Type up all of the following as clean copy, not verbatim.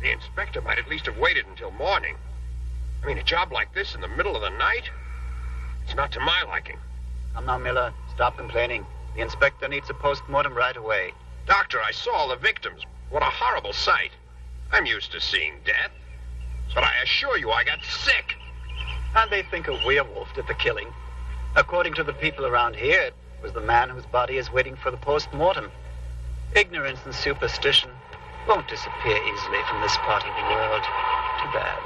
The inspector might at least have waited until morning. I mean, a job like this in the middle of the night? It's not to my liking. Come now, Miller. Stop complaining. The inspector needs a post-mortem right away. Doctor, I saw the victims. What a horrible sight. I'm used to seeing death. But I assure you I got sick. And they think a werewolf did the killing. According to the people around here, it was the man whose body is waiting for the post-mortem. Ignorance and superstition won't disappear easily from this part of the world. Too bad.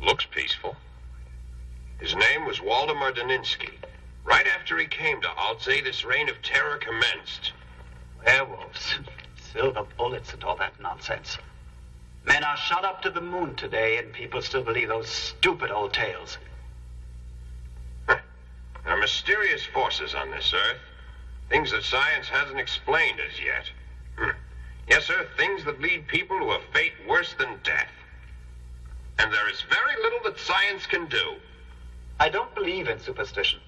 Looks peaceful. His name was Waldemar Daninsky. Right after he came to Alzey, this reign of terror commenced. Werewolves, silver bullets and all that nonsense. Men are shot up to the moon today, and people still believe those stupid old tales. There are mysterious forces on this earth. Things that science hasn't explained as yet. Yes, sir, things that lead people to a fate worse than death. And there is very little that science can do. I don't believe in superstition.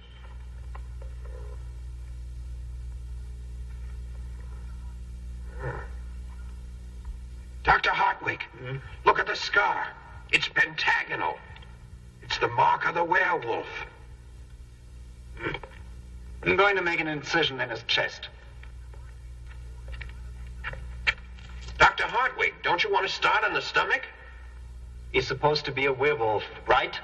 Dr. Hartwig, look at the scar. It's pentagonal. It's the mark of the werewolf. I'm going to make an incision in his chest. Dr. Hartwig, don't you want to start on the stomach? He's supposed to be a werewolf, right?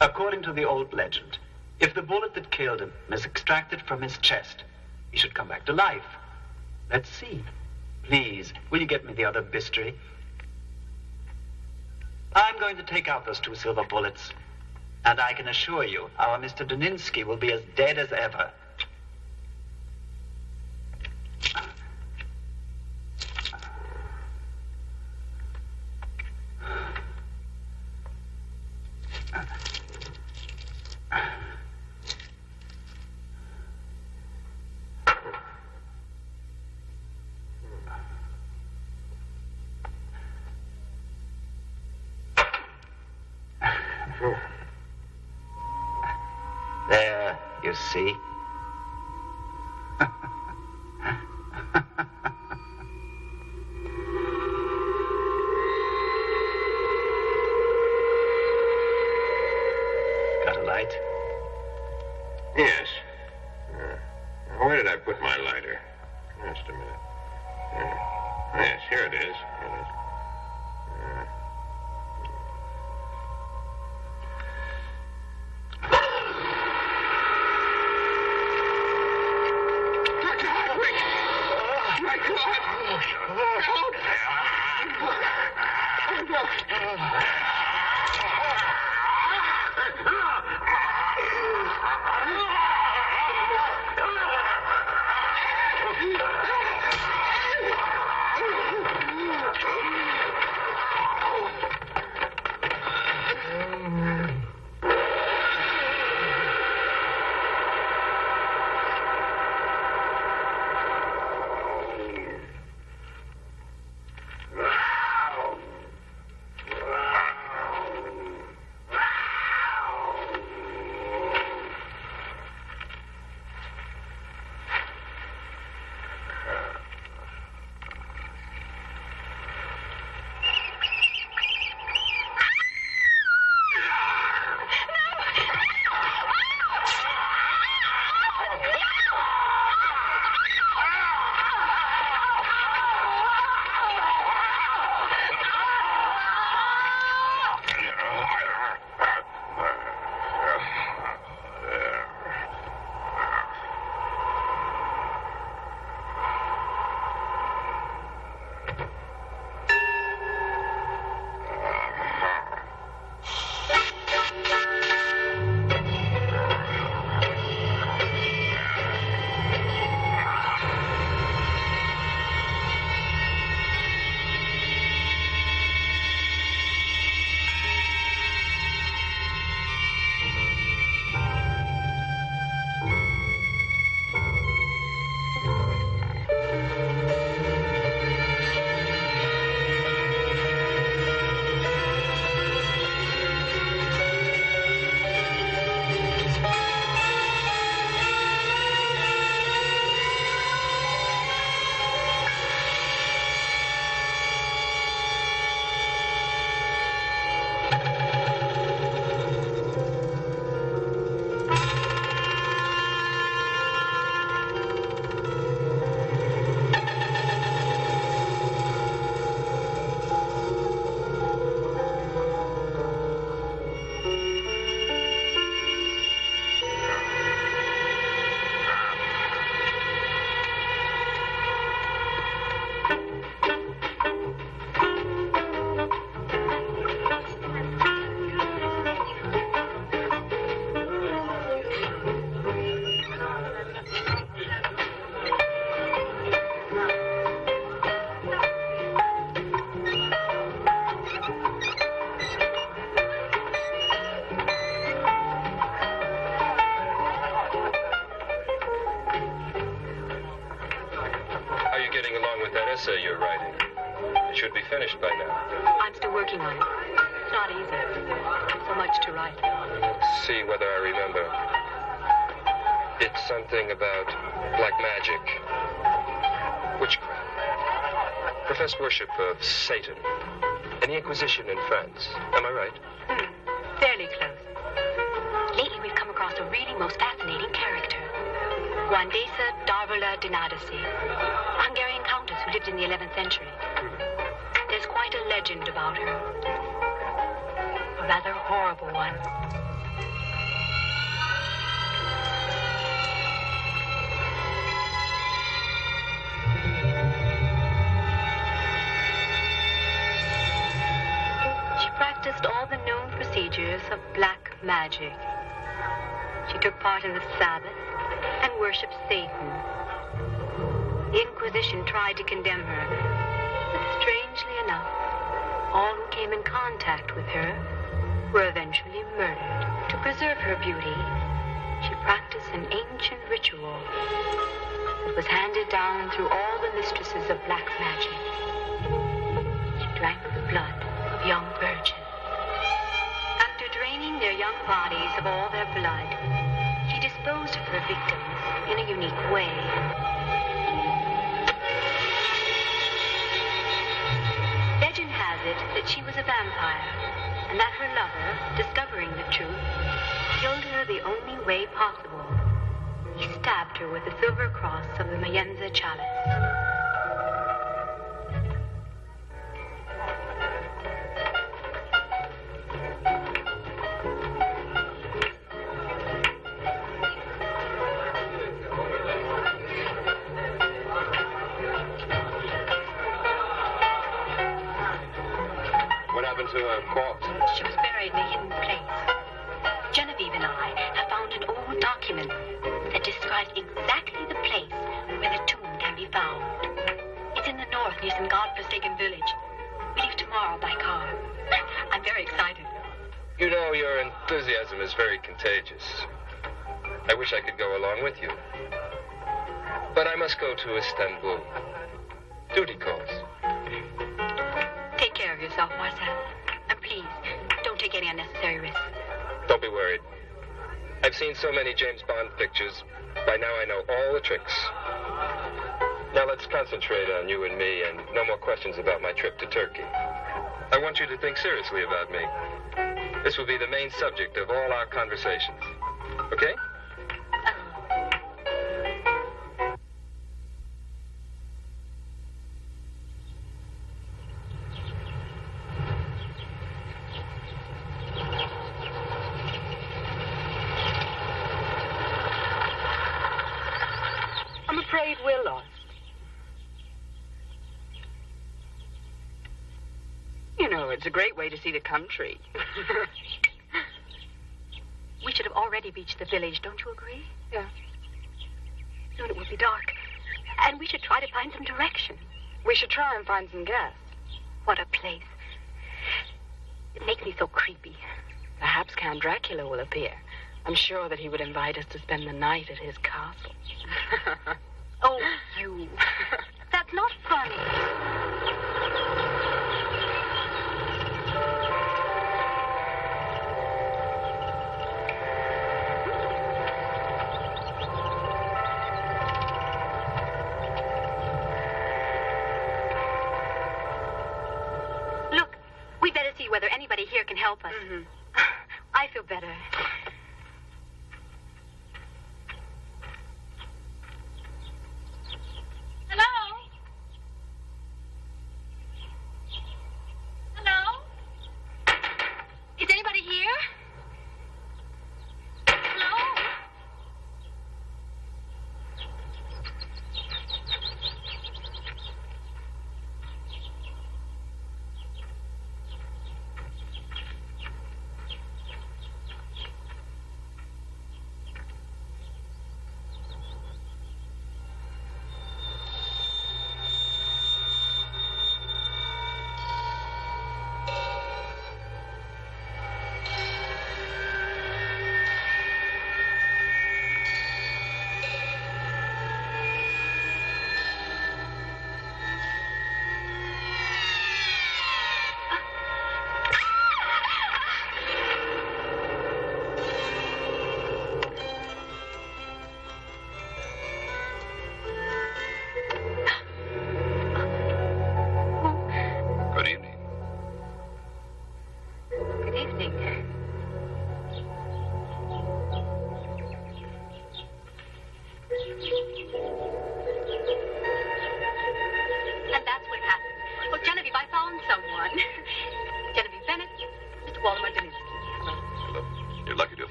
According to the old legend, if the bullet that killed him is extracted from his chest, he should come back to life. Let's see. Please, will you get me the other bistri? I'm going to take out those 2 silver bullets. And I can assure you, our Mr. Daninsky will be as dead as ever. There, you see. Got a light? Yes. Where did I put my lighter? Just a minute. Yes, here it is. Here it is. should be finished by now. I'm still working on it. It's not easy. So much to write. See whether I remember. It's something about black magic. Witchcraft. Professed worship of Satan. And the Inquisition in France. Am I right? Fairly close. Lately we've come across a really most fascinating character. Wandesa Darvola Dinadasi, Hungarian countess who lived in the 11th century. There's quite a legend about her. A rather horrible one. She practiced all the known procedures of black magic. She took part in the Sabbath and worshipped Satan. The Inquisition tried to condemn her, but strangely enough, all who came in contact with her were eventually murdered. To preserve her beauty, she practiced an ancient ritual that was handed down through all the mistresses of black magic. She drank the blood of young virgins. After draining their young bodies of all their blood, she disposed of her victims in a unique way. Legend has it that she was a vampire, and that her lover, discovering the truth, killed her the only way possible. He stabbed her with the silver cross of the Mayenza chalice. To her corpse. She was buried in a hidden place. Genevieve and I have found an old document that describes exactly the place where the tomb can be found. It's in the north near some godforsaken village. We leave tomorrow by car. I'm very excited. You know, your enthusiasm is very contagious. I wish I could go along with you. But I must go to Istanbul. Duty calls. Take care of yourself, Marcel. And please, don't take any unnecessary risks. Don't be worried. I've seen so many James Bond pictures. By now I know all the tricks. Now let's concentrate on you and me and no more questions about my trip to Turkey. I want you to think seriously about me. This will be the main subject of all our conversations. Okay? I'm afraid we're lost. You know, it's a great way to see the country. We should have already reached the village, don't you agree? Yeah. Soon it will be dark. And we should try to find some direction. We should try and find some gas. What a place. It makes me so creepy. Perhaps Count Dracula will appear. I'm sure that he would invite us to spend the night at his castle. Oh, you. That's not funny. Look, we better see whether anybody here can help us. Mm-hmm. I feel better.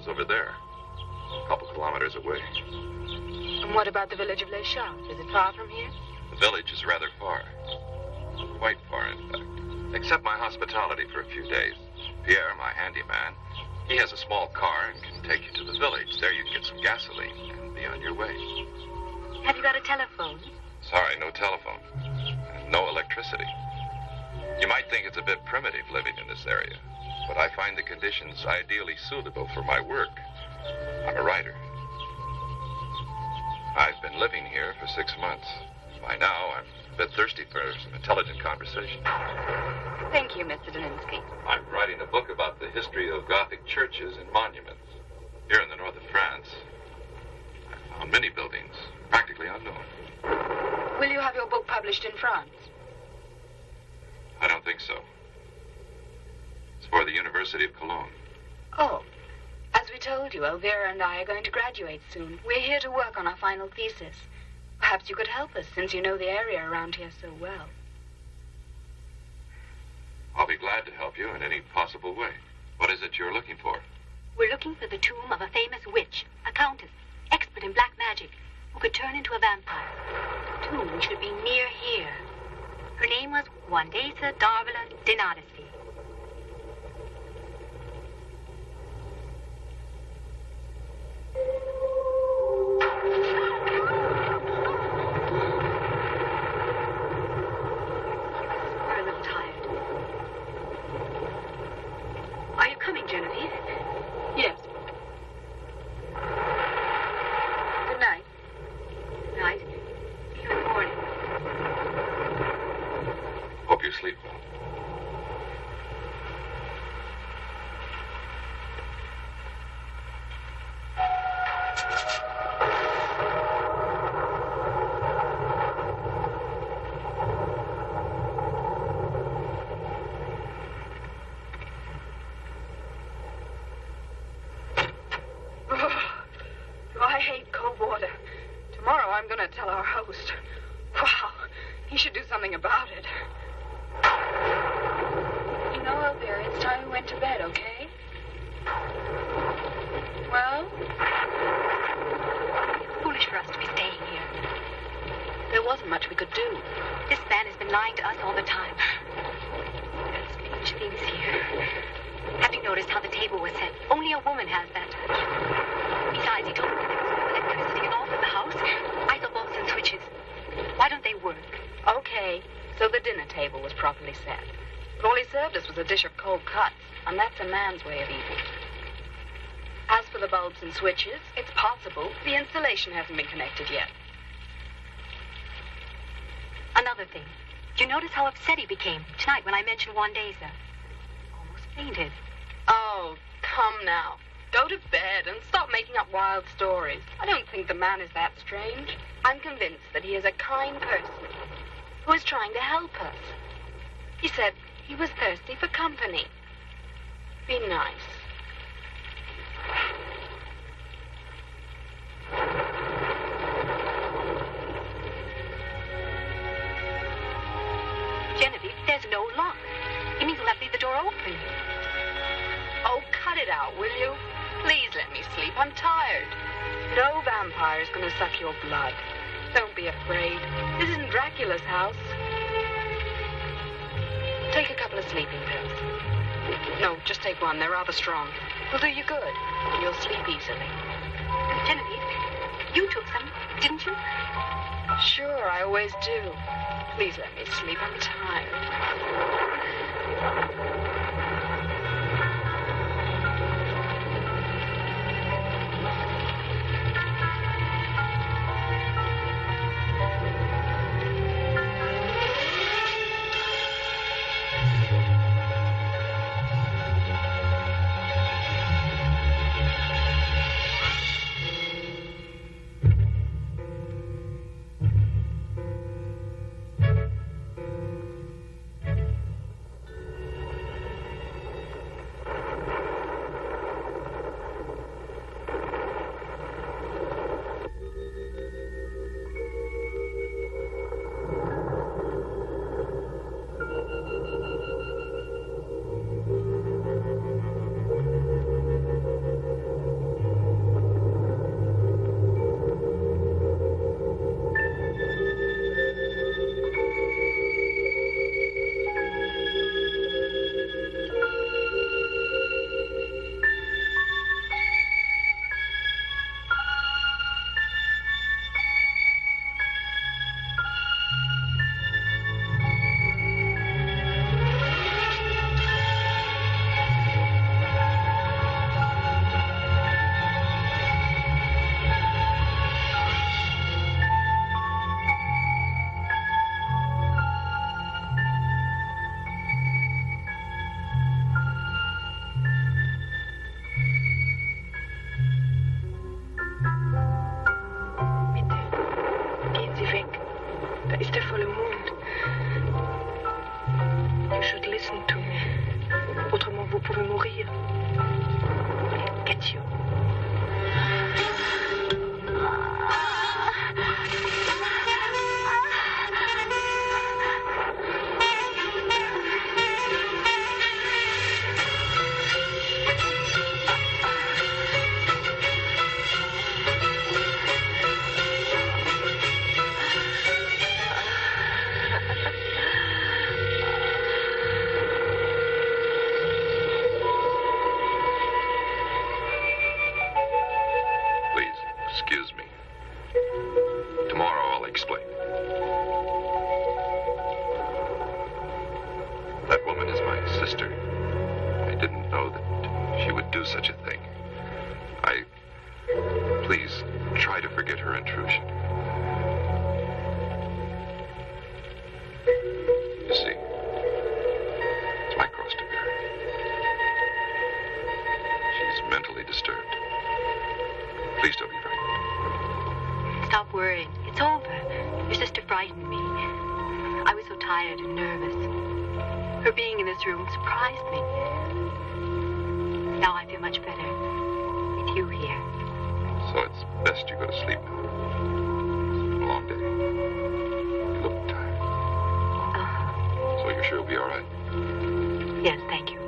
is over there, a couple kilometers away. And what about the village of Les Chats? Is it far from here? The village is rather far. Quite far, in fact. Accept my hospitality for a few days. Pierre, my handyman, he has a small car and can take you to the village. There you can get some gasoline and be on your way. Have you got a telephone? Sorry, no telephone. And no electricity. You might think it's a bit primitive living in this area, but I find the conditions ideally suitable for my work. I'm a writer. I've been living here for 6 months. By now, I'm a bit thirsty for some intelligent conversation. Thank you, Mr. Daninsky. I'm writing a book about the history of Gothic churches and monuments. Here in the north of France, I found many buildings practically unknown. Will you have your book published in France? I don't think so. It's for the University of Cologne. Oh. As we told you, Elvira and I are going to graduate soon. We're here to work on our final thesis. Perhaps you could help us, since you know the area around here so well. I'll be glad to help you in any possible way. What is it you're looking for? We're looking for the tomb of a famous witch, a countess, expert in black magic, who could turn into a vampire. The tomb should be near here. Her name was Wandesa Darvila Dinadisi. We're a little tired. Are you coming, Genevieve? Yes. Good night. Good night. See you in the morning. Hope you sleep well. I hate cold water. Tomorrow I'm going to tell our host. Wow, he should do something about it. You know, Elvira, it's time we went to bed, okay? Well? It's foolish for us to be staying here. There wasn't much we could do. This man has been lying to us all the time. There are strange things here. Have you noticed how the table was set? Only a woman has that touch. Besides, he told me that there was no electricity at all in the house. Isobulbs and switches. Why don't they work? Okay, so the dinner table was properly set. But all he served us was a dish of cold cuts, and that's a man's way of eating. As for the bulbs and switches, it's possible the installation hasn't been connected yet. Another thing. Did you notice how upset he became tonight when I mentioned Wandesa? Almost fainted. Oh, come now. Go to bed and stop making up wild stories. I don't think the man is that strange. I'm convinced that he is a kind person who is trying to help us. He said he was thirsty for company. Be nice. Genevieve, there's no lock. It means we'll have to leave the door open. Oh, cut it out, will you? Please let me sleep. I'm tired. No vampire is going to suck your blood. Don't be afraid. This isn't Dracula's house. Take a couple of sleeping pills. No, just take one. They're rather strong. Will do you good. You'll sleep easily. Genevieve, you took some, didn't you? Sure, I always do. Please let me sleep. I'm tired. Da ist der volle Mond. You should listen to me. Autrement, vous pouvez mourir. Get you. Room surprised me. Now I feel much better with you here. So it's best you go to sleep now. It's been a long day. You look tired. So you're sure you'll be all right? Yes, thank you.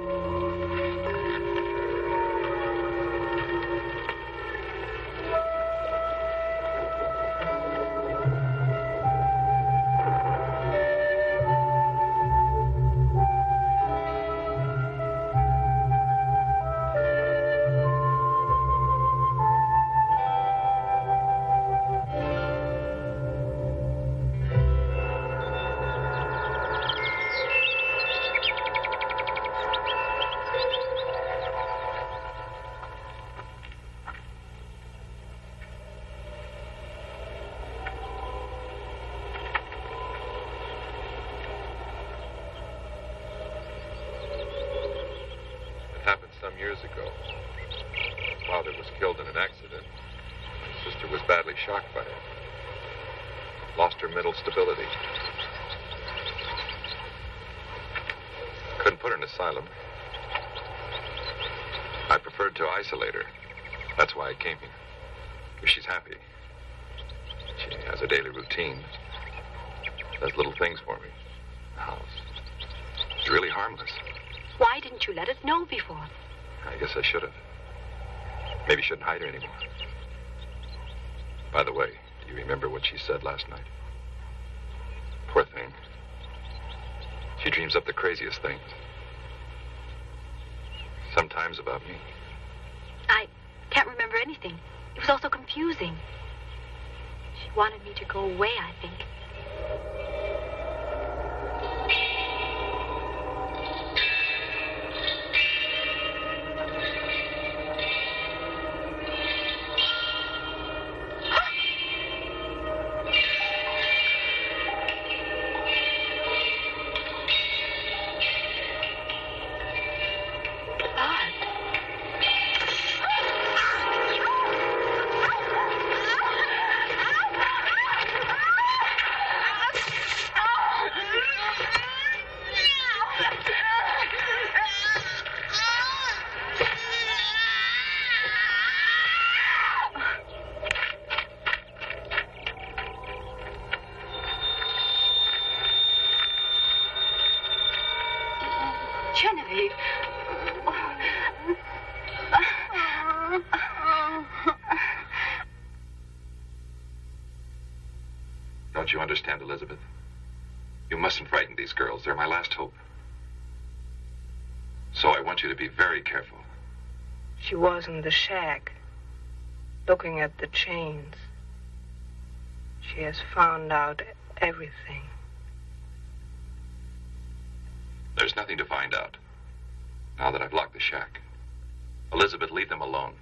Years ago, my father was killed in an accident. My sister was badly shocked by it. Lost her mental stability. Couldn't put her in an asylum. I preferred to isolate her. That's why I came here. If she's happy. She has a daily routine. Does little things for me. The house. She's really harmless. Why didn't you let us know before? I guess I should have. Maybe shouldn't hide her anymore. By the way, do you remember what she said last night? Poor thing. She dreams up the craziest things. Sometimes about me. I can't remember anything. It was all so confusing. She wanted me to go away, I think. Don't you understand, Elizabeth? You mustn't frighten these girls. They're my last hope. So I want you to be very careful. She was in the shack, looking at the chains. She has found out everything. There's nothing to find out, now that I've locked the shack. Elizabeth, leave them alone.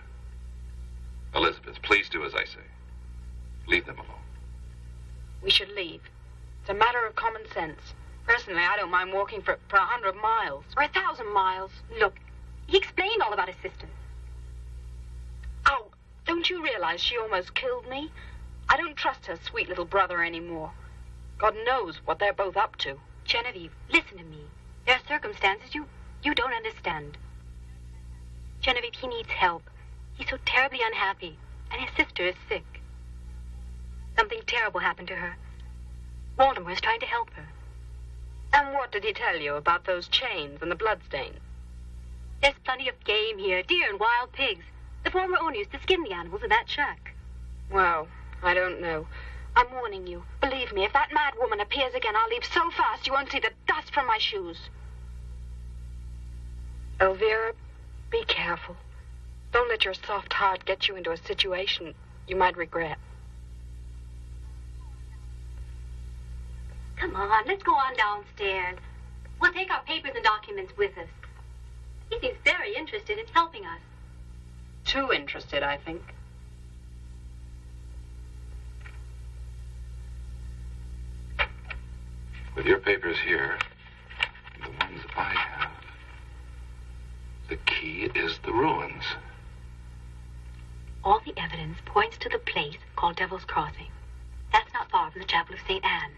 Elizabeth, please do as I say. Leave them alone. We should leave. It's a matter of common sense. Personally, I don't mind walking for 100 miles. Or 1,000 miles. Look, he explained all about his sister. Oh, don't you realize she almost killed me? I don't trust her sweet little brother anymore. God knows what they're both up to. Genevieve, listen to me. There are circumstances you don't understand. Genevieve, he needs help. He's so terribly unhappy, and his sister is sick. Something terrible happened to her. Baltimore is trying to help her. And what did he tell you about those chains and the bloodstains? There's plenty of game here, deer and wild pigs. The former owner used to skin the animals in that shack. Well, I don't know. I'm warning you. Believe me, if that mad woman appears again, I'll leave so fast you won't see the dust from my shoes. Elvira, be careful. Don't let your soft heart get you into a situation you might regret. Come on, let's go on downstairs. We'll take our papers and documents with us. He seems very interested in helping us. Too interested, I think. With your papers here, the ones I have, the key is the ruins. All the evidence points to the place called Devil's Crossing. That's not far from the Chapel of St. Anne.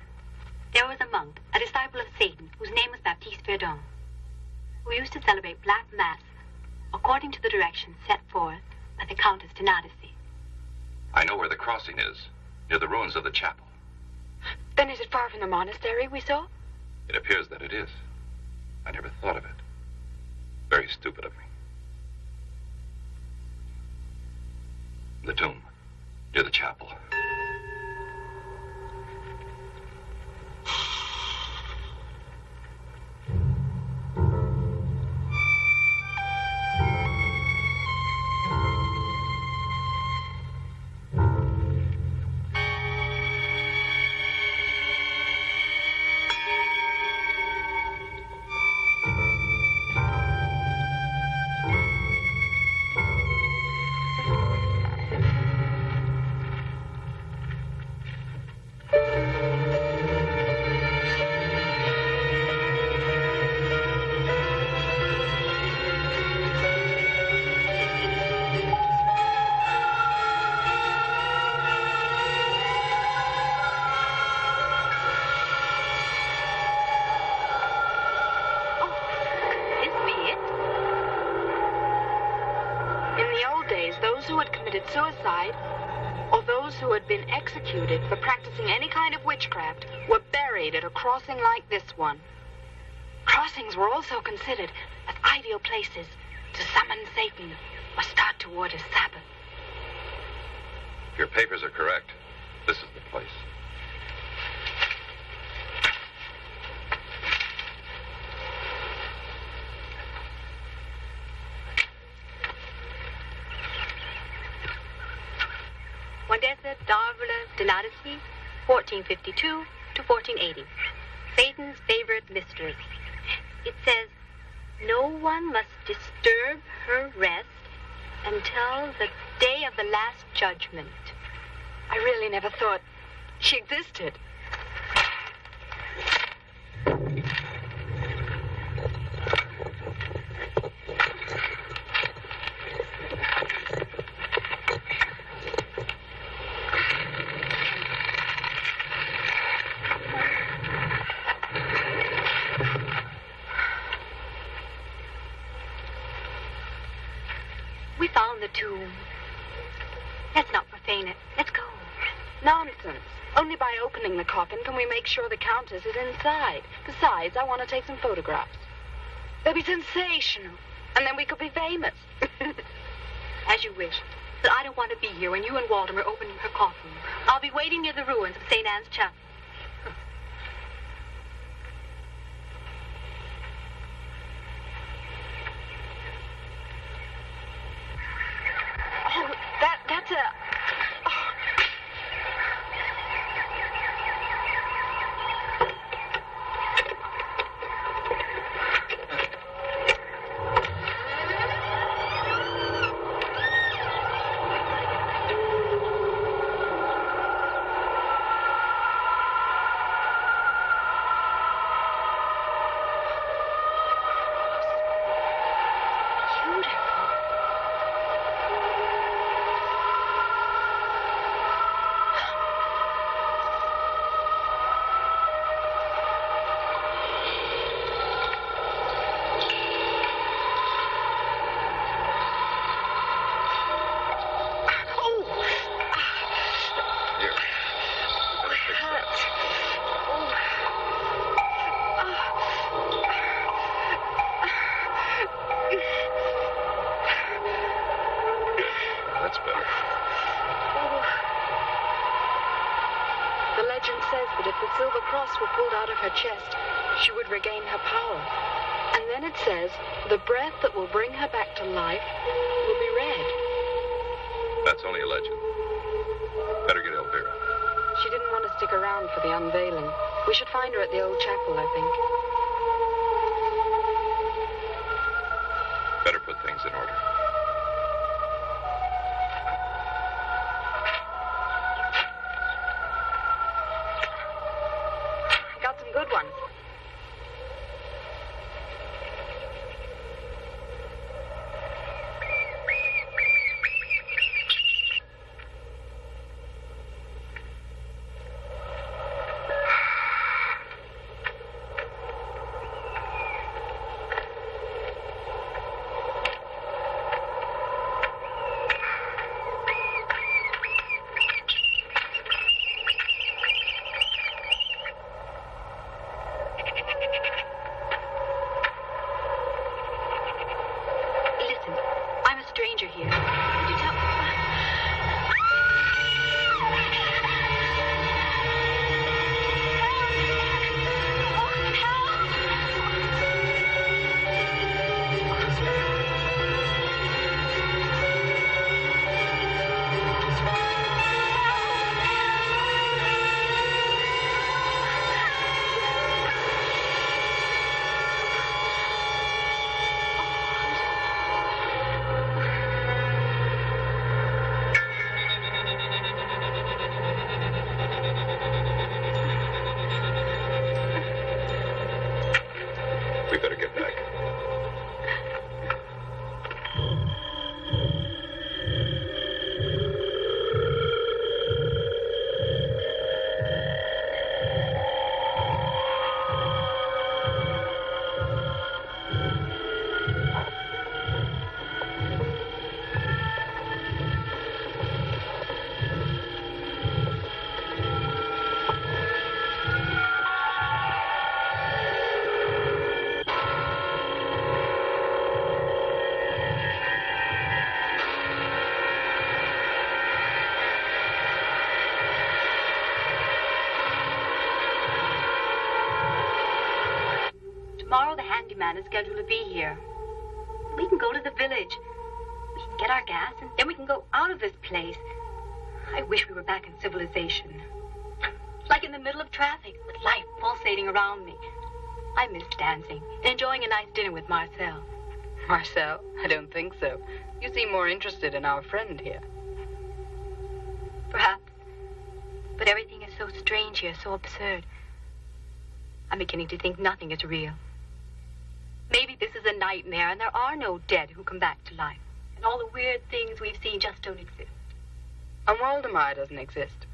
There was a monk, a disciple of Satan, whose name was Baptiste Verdun, who used to celebrate Black Mass according to the directions set forth by the Countess de Nadecy. I know where the crossing is, near the ruins of the chapel. Then is it far from the monastery we saw? It appears that it is. I never thought of it. Very stupid of me. The tomb, near the chapel. Suicide, or those who had been executed for practicing any kind of witchcraft, were buried at a crossing like this one. Crossings were also considered as ideal places to summon Satan or start toward his Sabbath. If your papers are correct, this is the place. Odessa Darvula de Nadecy, 1452 to 1480. Satan's favorite mistress. It says, no one must disturb her rest until the day of the last judgment. I really never thought she existed. We found the tomb. Let's not profane it. Let's go. Nonsense. Only by opening the coffin can we make sure the Countess is inside. Besides, I want to take some photographs. They'll be sensational. And then we could be famous. As you wish. But I don't want to be here when you and Walter are opening her coffin. I'll be waiting near the ruins of St. Anne's Chapel. Oh, that's a... Oh. The legend says that if the silver cross were pulled out of her chest, she would regain her power. And then it says the breath that will bring her back to life will be red. That's only a legend. Better get Elvira. She didn't want to stick around for the unveiling. We should find her at the old chapel, I think. Better put things in order. Got some good ones. Stranger here. Could you tell? We better get back. Tomorrow the handyman is scheduled to be here. We can go to the village. We can get our gas, and then we can go out of this place. I wish we were back in civilization. Like in the middle of traffic, with life pulsating around me. I miss dancing and enjoying a nice dinner with Marcel. Marcel? I don't think so. You seem more interested in our friend here. Perhaps. But everything is so strange here, so absurd. I'm beginning to think nothing is real. Maybe this is a nightmare and there are no dead who come back to life. And all the weird things we've seen just don't exist. And Waldemar doesn't exist.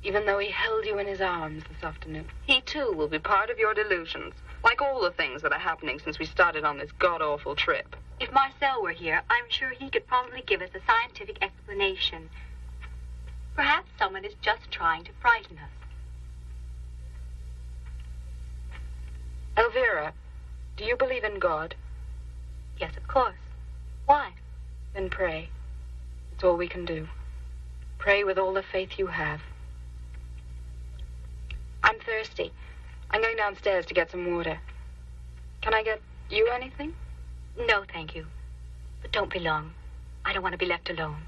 Even though he held you in his arms this afternoon. He, too, will be part of your delusions. Like all the things that are happening since we started on this god-awful trip. If Marcel were here, I'm sure he could probably give us a scientific explanation. Perhaps someone is just trying to frighten us. Elvira, do you believe in God? Yes, of course. Why? Then pray. It's all we can do. Pray with all the faith you have. I'm thirsty. I'm going downstairs to get some water. Can I get you anything? No, thank you. But don't be long. I don't want to be left alone.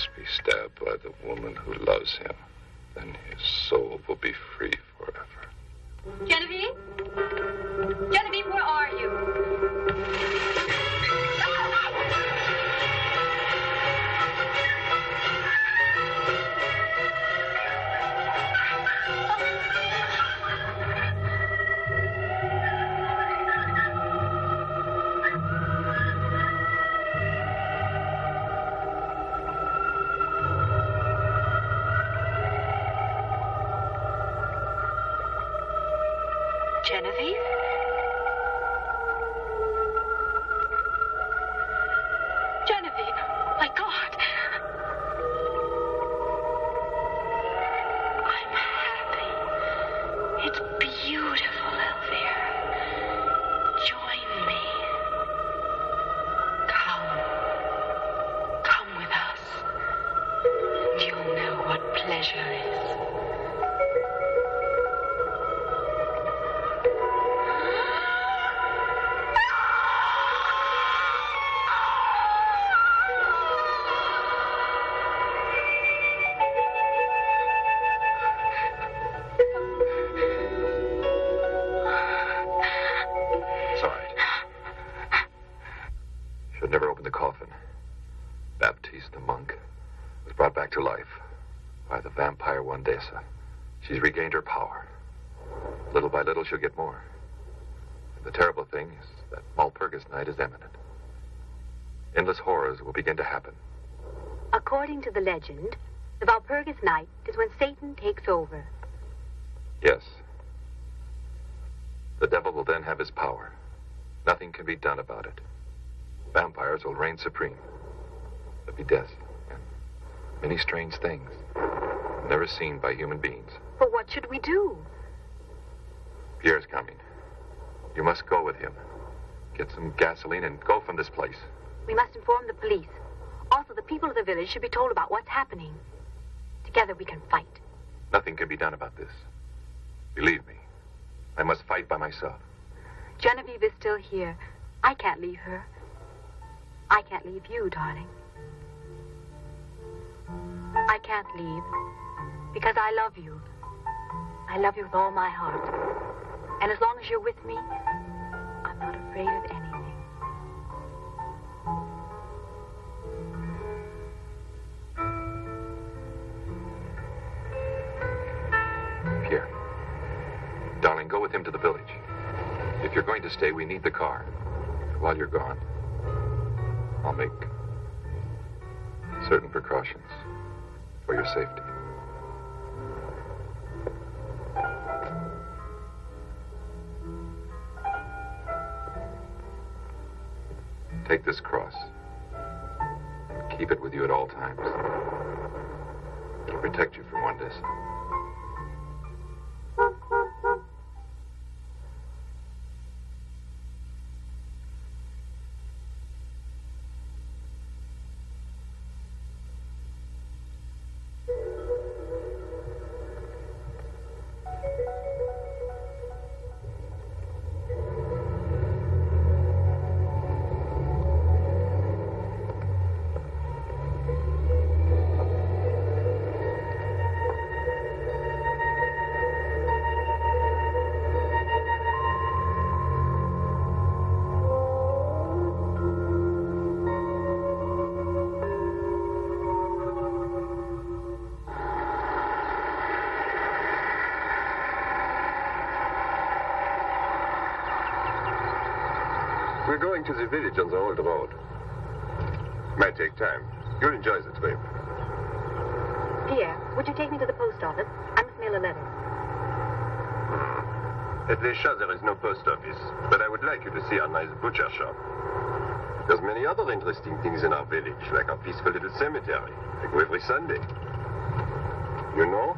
must be stabbed by the woman who loves him. Then his soul will be free forever. Genevieve? Genevieve, where are you? Genevieve? Genevieve, my God. I'm happy. It's beautiful, Elvira. Join me. Come with us. And you'll know what pleasure is. To life by the vampire Wandesa. She's regained her power. Little by little, she'll get more. And the terrible thing is that Walpurgis night is imminent. Endless horrors will begin to happen. According to the legend, the Walpurgis night is when Satan takes over. Yes. The devil will then have his power. Nothing can be done about it. Vampires will reign supreme. There'll be death. Many strange things, never seen by human beings. But what should we do? Pierre's coming. You must go with him. Get some gasoline and go from this place. We must inform the police. Also, the people of the village should be told about what's happening. Together we can fight. Nothing can be done about this. Believe me, I must fight by myself. Genevieve is still here. I can't leave her. I can't leave you, darling. I can't leave because I love you. I love you with all my heart. And as long as you're with me, I'm not afraid of anything. Pierre, darling, go with him to the village. If you're going to stay, we need the car. While you're gone, I'll make certain precautions for your safety. Take this cross and keep it with you at all times. It'll protect you from Wandesa. We're going to the village on the old road. Might take time. You'll enjoy the trip. Pierre, would you take me to the post office? I must mail a letter. At Les Chats, there is no post office, but I would like you to see our nice butcher shop. There's many other interesting things in our village, like our peaceful little cemetery, I go every Sunday. You know,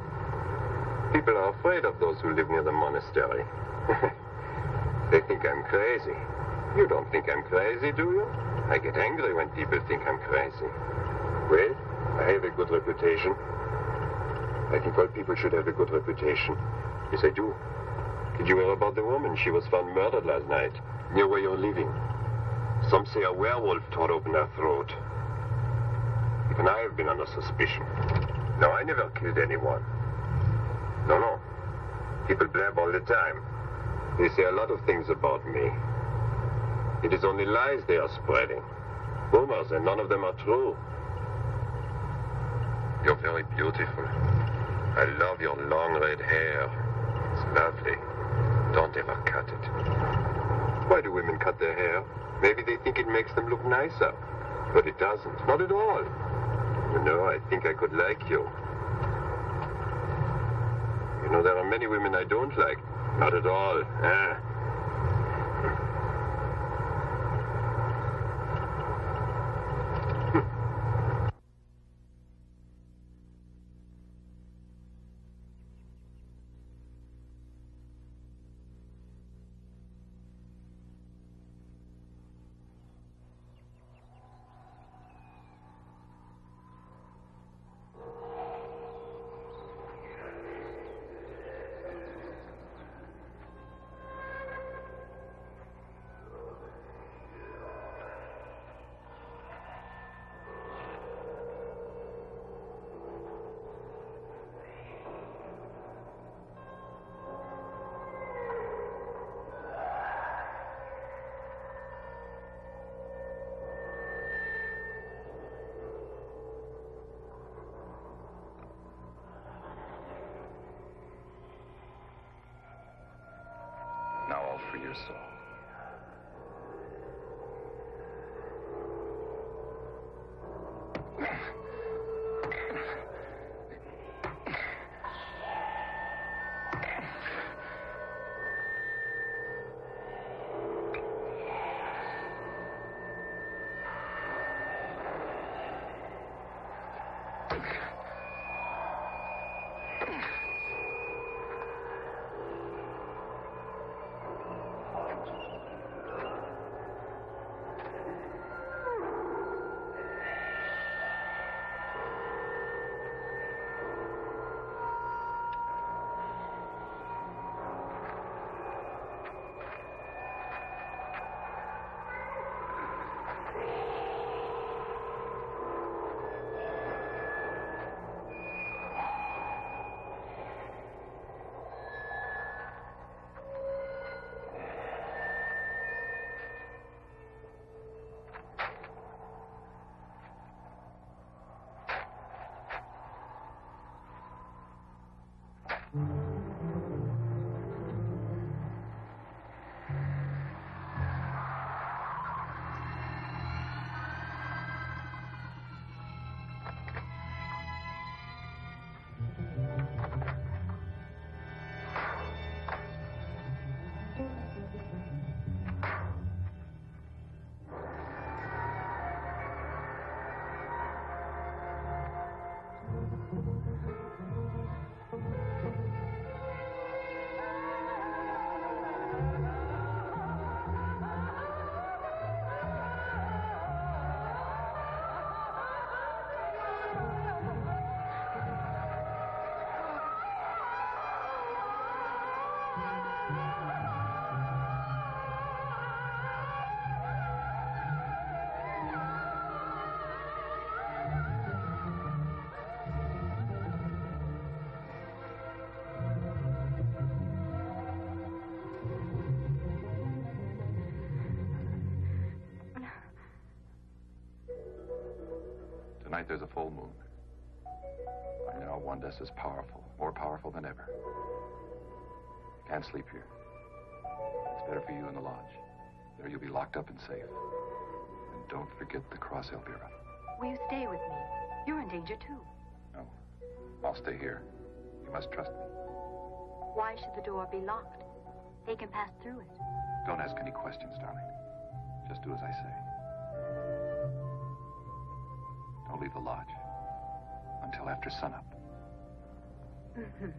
people are afraid of those who live near the monastery. They think I'm crazy. You don't think I'm crazy, do you? I get angry when people think I'm crazy. Well, I have a good reputation. I think all people should have a good reputation. Yes, I do. Did you hear about the woman? She was found murdered last night, near where you're living. Some say a werewolf tore open her throat. Even I have been under suspicion. No, I never killed anyone. No, no. People blab all the time. They say a lot of things about me. It is only lies they are spreading. Rumors, and none of them are true. You're very beautiful. I love your long red hair. It's lovely. Don't ever cut it. Why do women cut their hair? Maybe they think it makes them look nicer. But it doesn't. Not at all. You know, I think I could like you. You know, there are many women I don't like. Not at all. Now all for your soul. Tonight there's a full moon. By now, Wanda's is powerful, more powerful than ever. Can't sleep here. It's better for you in the lodge. There you'll be locked up and safe. And don't forget the Cross Elvira. Will you stay with me? You're in danger, too. No, I'll stay here. You must trust me. Why should the door be locked? They can pass through it. Don't ask any questions, darling. Just do as I say. Don't leave the lodge until after sunup. Mm-hmm.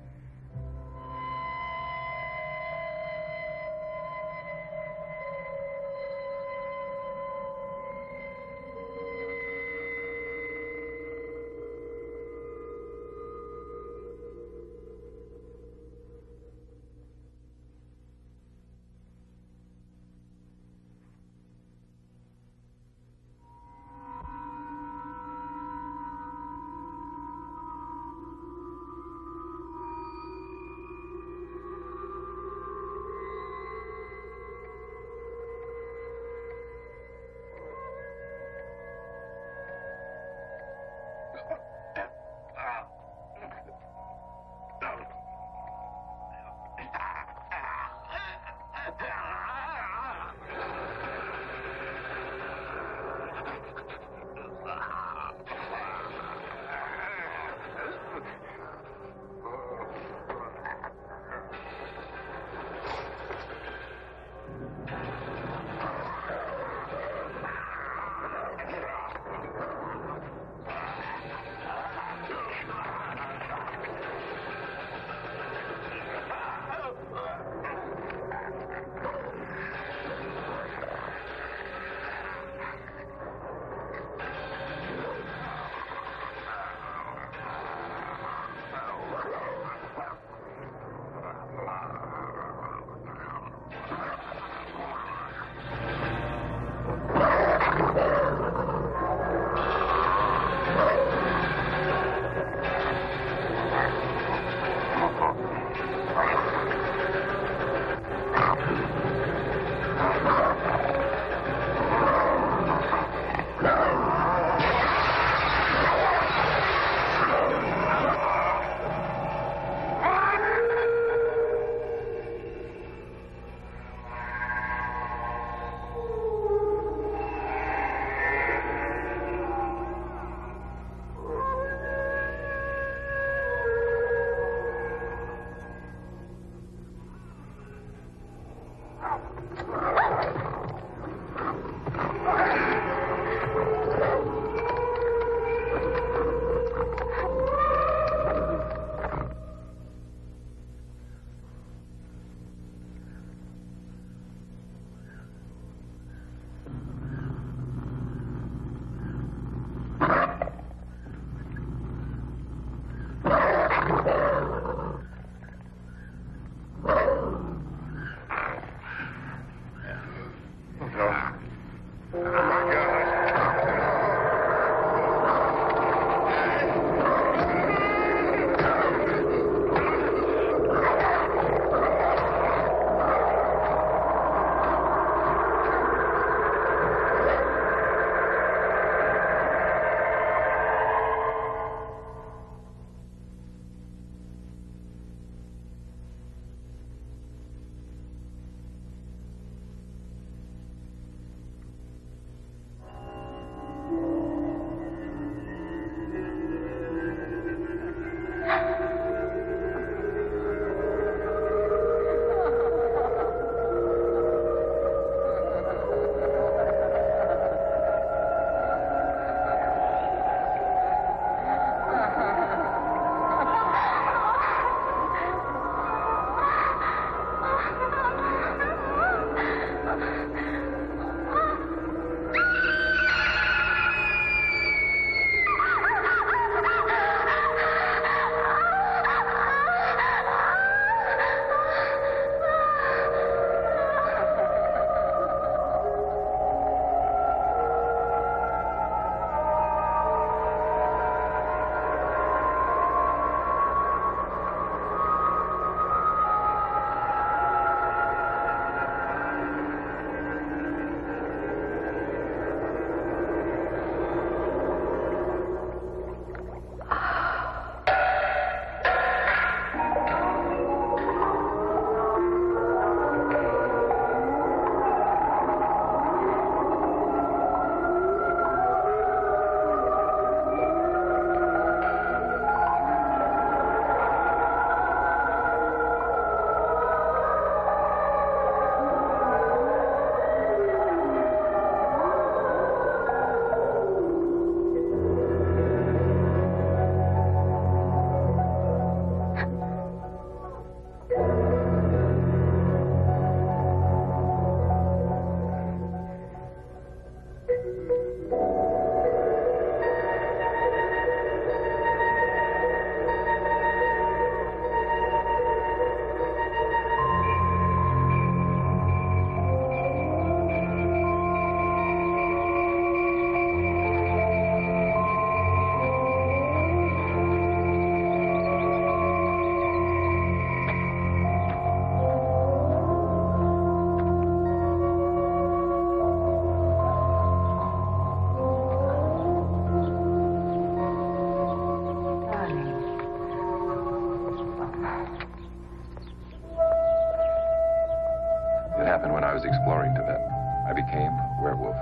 was exploring Tibet. I became a werewolf.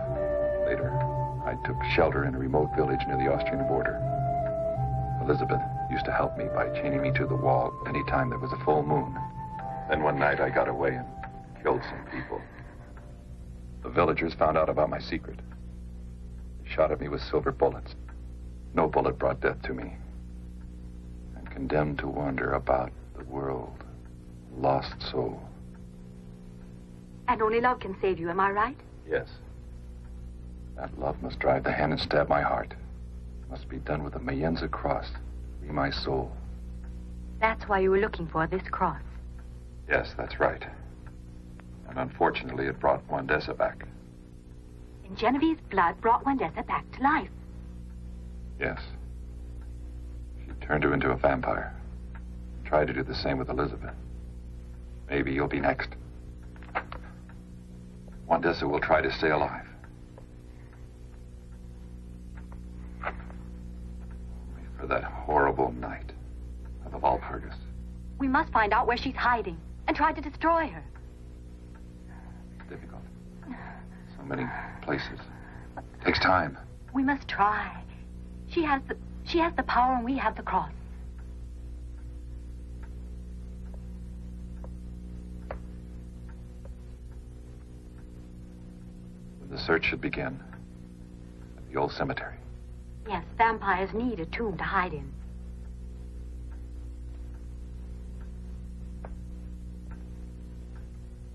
Later, I took shelter in a remote village near the Austrian border. Elizabeth used to help me by chaining me to the wall anytime there was a full moon. Then one night I got away and killed some people. The villagers found out about my secret. They shot at me with silver bullets. No bullet brought death to me. I'm condemned to wander about the world, a lost soul. And only love can save you, am I right? Yes. That love must drive the hand and stab my heart. Must be done with a Mayenza cross. Free my soul. That's why you were looking for this cross. Yes, that's right. And unfortunately, it brought Wandessa back. And Genevieve's blood brought Wandessa back to life. Yes. She turned her into a vampire. Tried to do the same with Elizabeth. Maybe you'll be next. Wandessa will try to stay alive. Only for that horrible night of the Walpurgis. We must find out where she's hiding and try to destroy her. It's difficult. So many places. Takes time. We must try. She has the power and we have the cross. The search should begin at the old cemetery. Yes, vampires need a tomb to hide in.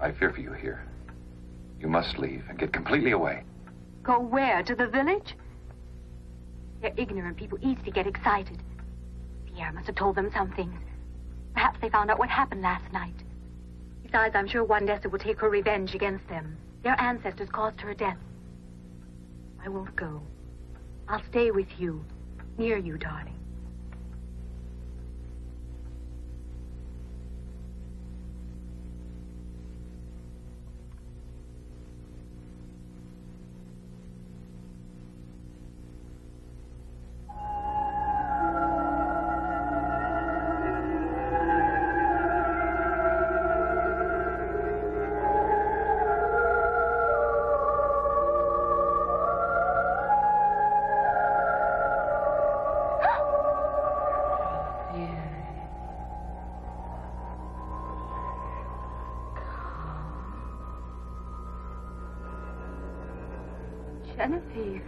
I fear for you here. You must leave and get completely away. Go where? To the village? They're ignorant people, easy to get excited. Pierre must have told them some things. Perhaps they found out what happened last night. Besides, I'm sure Wandessa will take her revenge against them. Their ancestors caused her death. I won't go. I'll stay with you, near you, darling. Genevieve.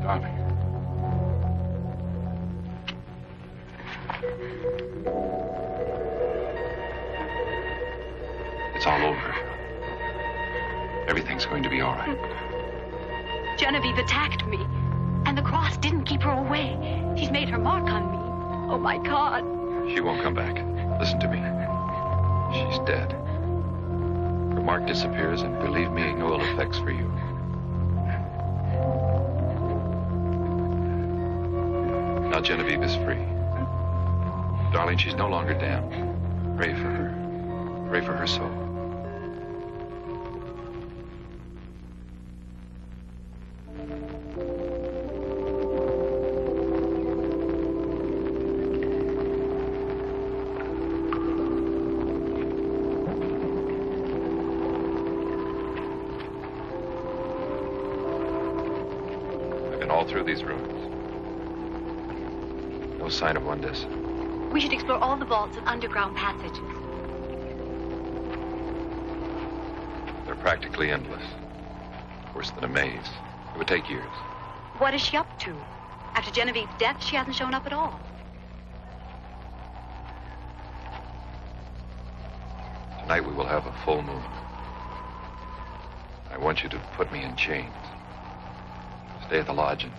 Darling. It's all over. Everything's going to be all right. Genevieve attacked me, and the cross didn't keep her away. She's made her mark on me. Oh, my God. She won't come back. Listen to me. She's dead. Her mark disappears, and believe me, no ill effects for you. Now Genevieve is free. Darling, she's no longer damned. Pray for her. Pray for her soul. I've been all through these ruins. No sign of Wandessa. We should explore all the vaults and underground passages. They're practically endless. Worse than a maze. It would take years. What is she up to? After Genevieve's death, she hasn't shown up at all. Tonight we will have a full moon. I want you to put me in chains. Stay at the lodge and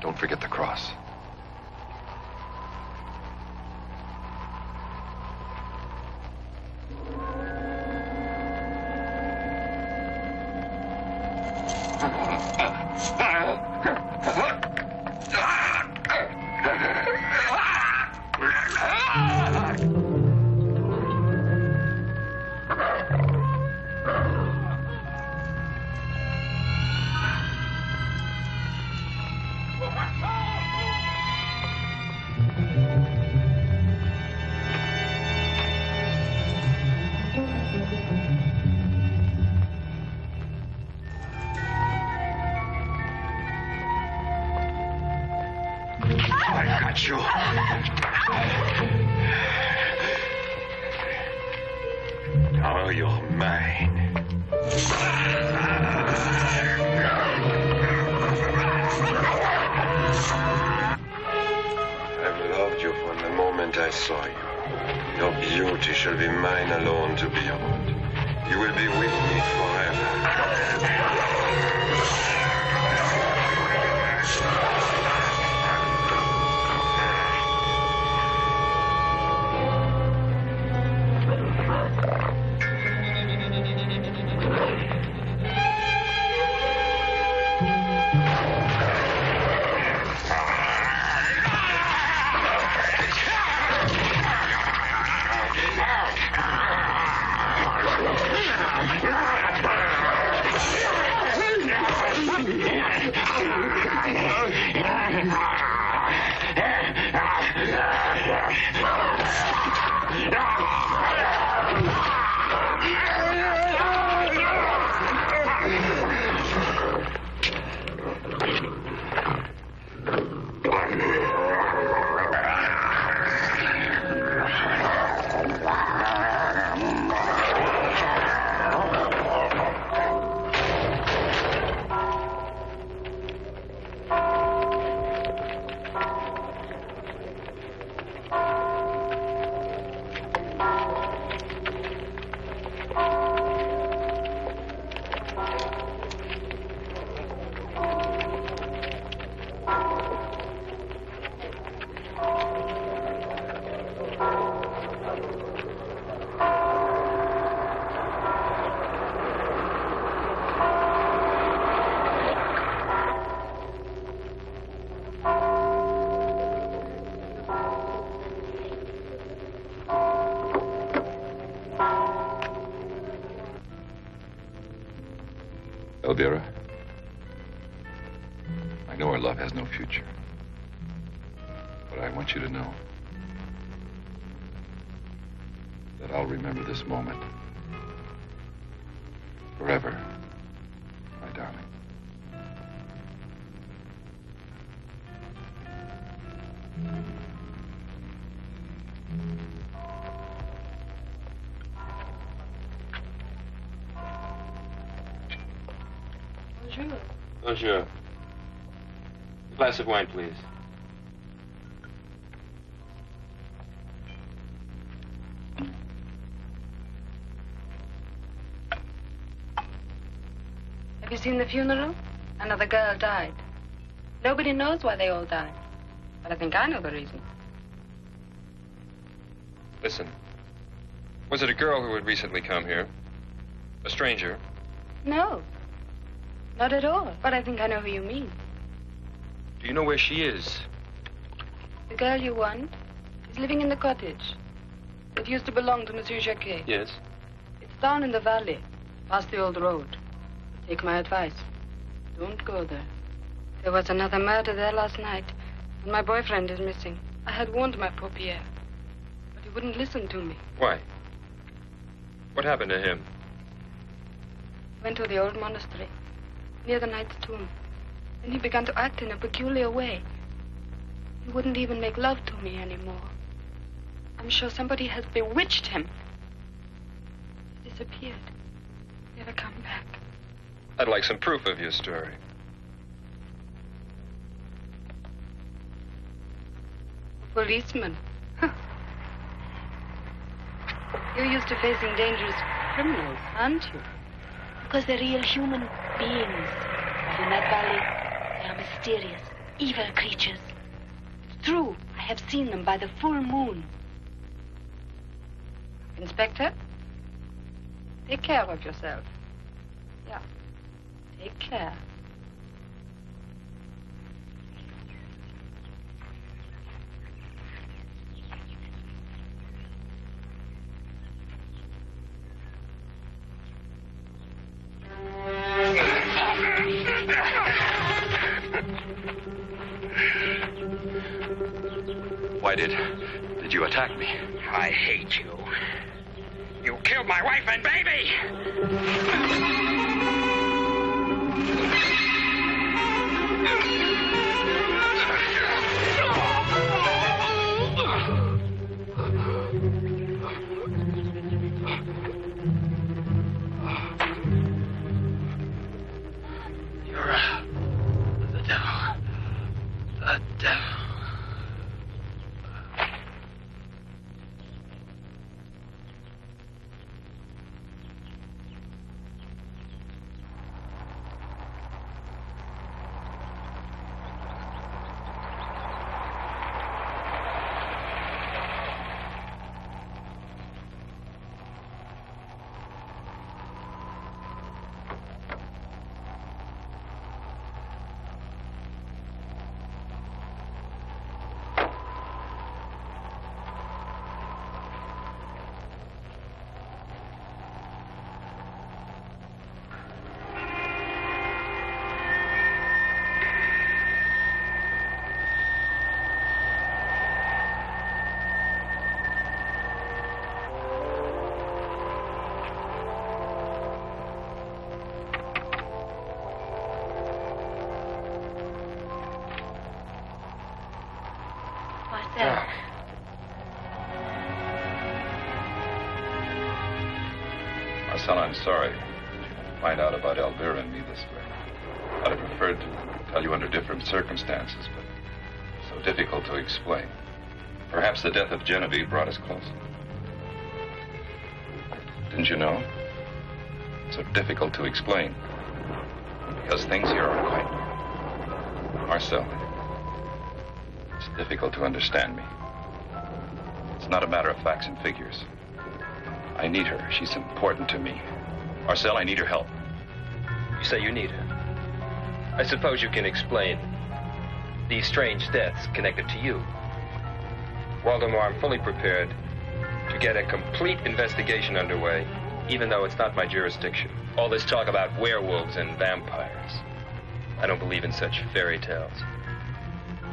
don't forget the cross. Now you're mine. I've loved you from the moment I saw you. Your beauty shall be mine alone to behold. You will be with me forever. Elvira, I know our love has no future, but I want you to know that I'll remember this moment forever, my darling. Bonjour. Glass of wine, please. Have you seen the funeral? Another girl died. Nobody knows why they all died. But I think I know the reason. Listen. Was it a girl who had recently come here? A stranger? No. Not at all. But I think I know who you mean. Do you know where she is? The girl you want is living in the cottage that used to belong to Monsieur Jacquet. Yes. It's down in the valley, past the old road. Take my advice. Don't go there. There was another murder there last night, and my boyfriend is missing. I had warned my poor Pierre, but he wouldn't listen to me. Why? What happened to him? He went to the old monastery, near the knight's tomb. Then he began to act in a peculiar way. He wouldn't even make love to me anymore. I'm sure somebody has bewitched him. He disappeared. Never come back. I'd like some proof of your story. A policeman. You're used to facing dangerous criminals, aren't you? Because they're real human beings. But in that valley, they are mysterious, evil creatures. It's true. I have seen them by the full moon. Inspector, take care of yourself. Yeah. Take care. Why did you attack me? I hate you. You killed my wife and baby! You're the devil. The devil. Marcel, I'm sorry to find out about Elvira and me this way. I'd have preferred to tell you under different circumstances, but so difficult to explain. Perhaps the death of Genevieve brought us closer. Didn't you know? So difficult to explain. Because things here are quite new. Marcel, it's difficult to understand me. It's not a matter of facts and figures. I need her. She's important to me. Marcel, I need her help. You say you need her. I suppose you can explain these strange deaths connected to you. Waldemar, I'm fully prepared to get a complete investigation underway, even though it's not my jurisdiction. All this talk about werewolves and vampires. I don't believe in such fairy tales.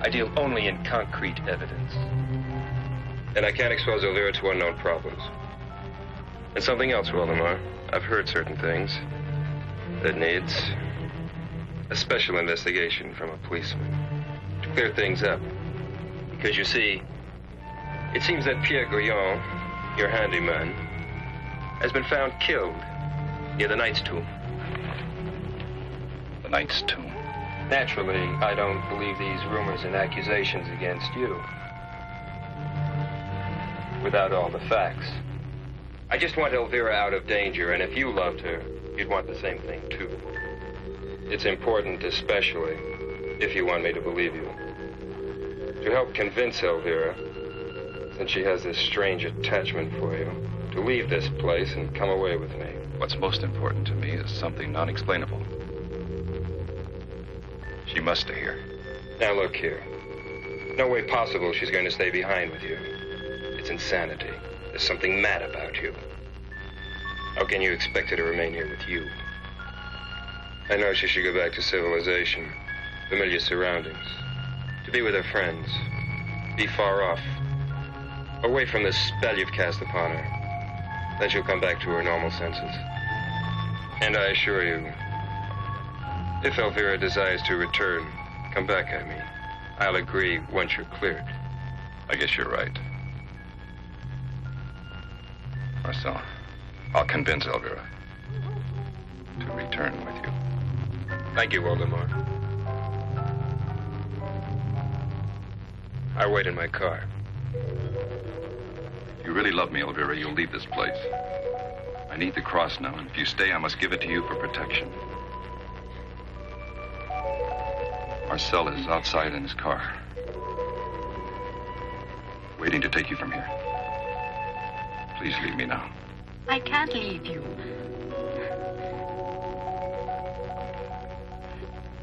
I deal only in concrete evidence. And I can't expose Elvira to unknown problems. And something else, Waldemar. I've heard certain things that needs a special investigation from a policeman to clear things up. Because you see, it seems that Pierre Guillon, your handyman, has been found killed near the Knight's tomb. The Knight's tomb? Naturally, I don't believe these rumors and accusations against you. Without all the facts. I just want Elvira out of danger, and if you loved her, you'd want the same thing, too. It's important, especially, if you want me to believe you, to help convince Elvira, since she has this strange attachment for you, to leave this place and come away with me. What's most important to me is something non-explainable. She must stay here. Now look here. No way possible she's going to stay behind with you. It's insanity. There's something mad about you. How can you expect her to remain here with you? I know she should go back to civilization, familiar surroundings, to be with her friends, be far off, away from the spell you've cast upon her. Then she'll come back to her normal senses. And I assure you, if Elvira desires to return, come back at me. I'll agree once you're cleared. I guess you're right. Marcel, I'll convince Elvira to return with you. Thank you, Waldemar. I'll wait in my car. If you really love me, Elvira, you'll leave this place. I need the cross now, and if you stay, I must give it to you for protection. Marcel is outside in his car, waiting to take you from here. Please leave me now. I can't leave you.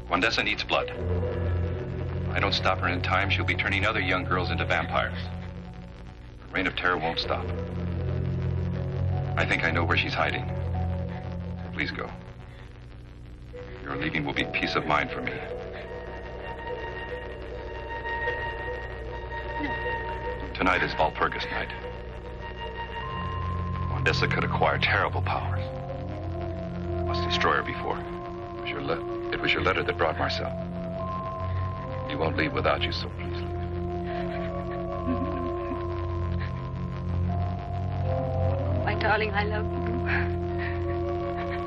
Wandessa needs blood. If I don't stop her in time, she'll be turning other young girls into vampires. The reign of terror won't stop. I think I know where she's hiding. Please go. Your leaving will be peace of mind for me. Tonight is Walpurgis night. Wandessa could acquire terrible powers. Must destroy her before. It was your letter that brought Marcel. He won't leave without you, so please leave. My darling, I love you.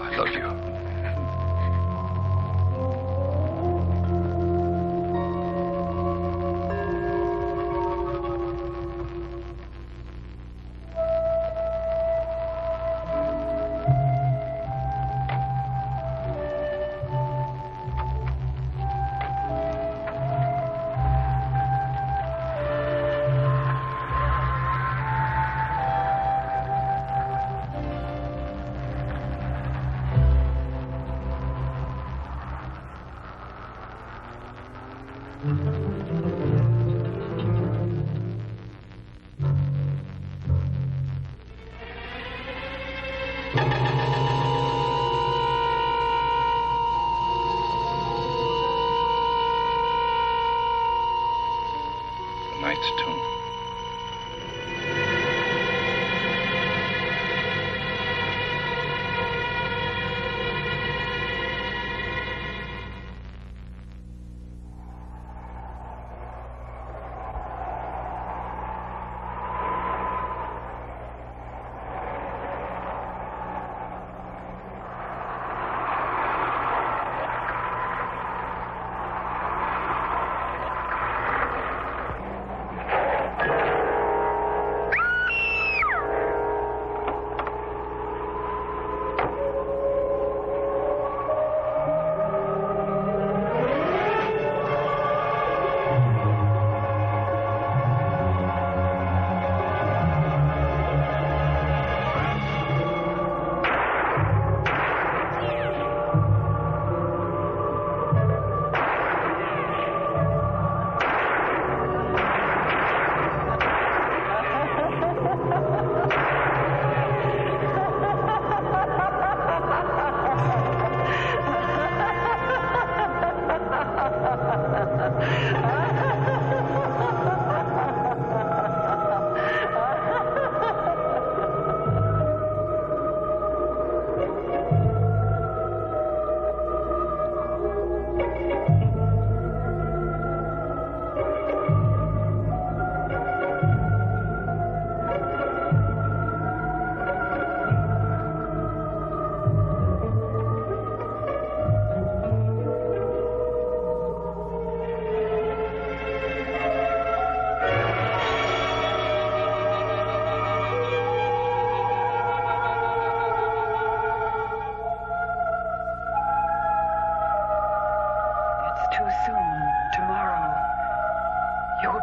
I love you.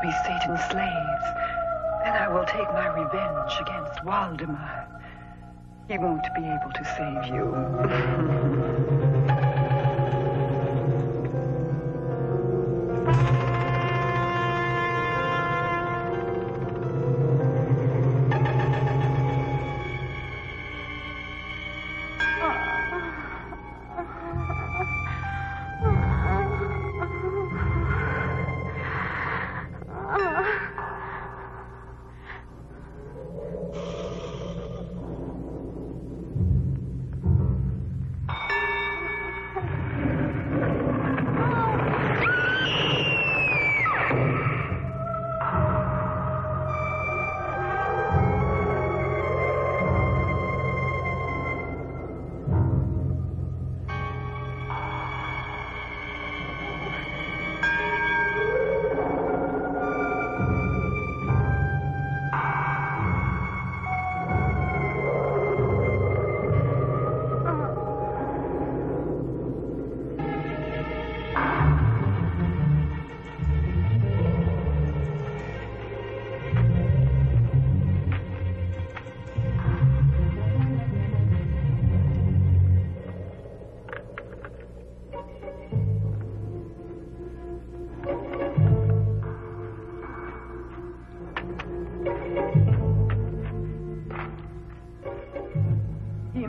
will be Satan's slaves. Then I will take my revenge against Waldemar. He won't be able to save you.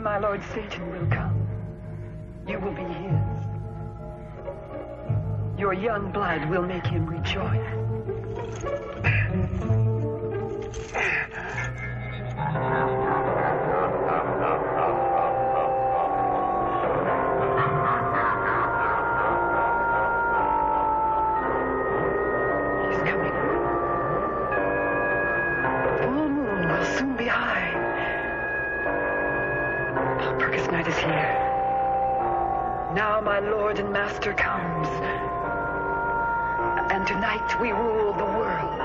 My Lord Satan will come. You will be his. Your young blood will make him rejoice. He's coming. Full moon will soon be high. Purkis night is here. Now my lord and master comes. And tonight we rule the world.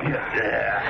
Yeah.